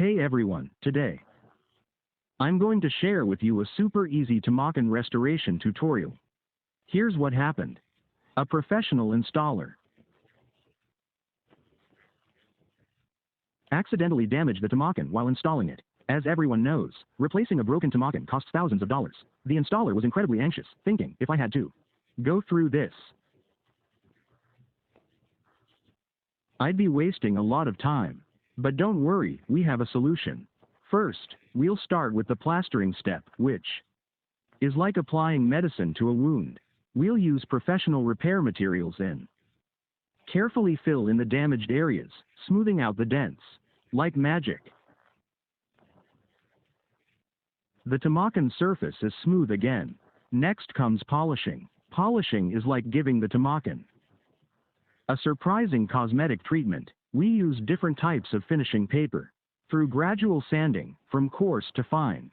Hey everyone, today I'm going to share with you a super easy Tamakan restoration tutorial. Here's what happened. A professional installer accidentally damaged the Tamakan while installing it. As everyone knows, replacing a broken Tamakan costs thousands of dollars. The installer was incredibly anxious, thinking, if I had to go through this, I'd be wasting a lot of time. But don't worry, we have a solution. First, we'll start with the plastering step, which is like applying medicine to a wound. We'll use professional repair materials and carefully fill in the damaged areas, smoothing out the dents. Like magic, the Tamakan surface is smooth again. Next comes polishing. Polishing is like giving the Tamakan a surprising cosmetic treatment. We use different types of finishing paper. Through gradual sanding, from coarse to fine,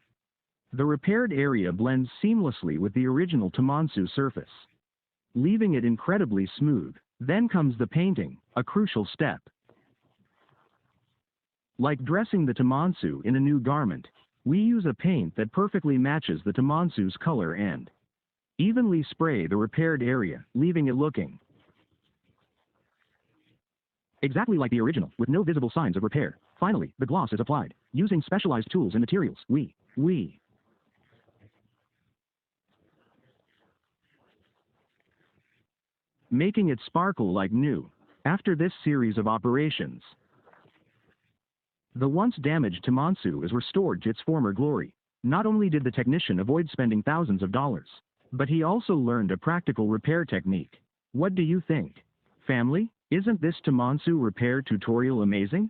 the repaired area blends seamlessly with the original Tamansu surface, leaving it incredibly smooth. Then comes the painting, a crucial step. Like dressing the Tamansu in a new garment, we use a paint that perfectly matches the Tamansu's color and evenly spray the repaired area, leaving it looking exactly like the original, with no visible signs of repair. Finally, the gloss is applied. Using specialized tools and materials, we making it sparkle like new. After this series of operations, the once damaged Tamansu is restored to its former glory. Not only did the technician avoid spending thousands of dollars, but he also learned a practical repair technique. What do you think, family? Isn't this Tamansu repair tutorial amazing?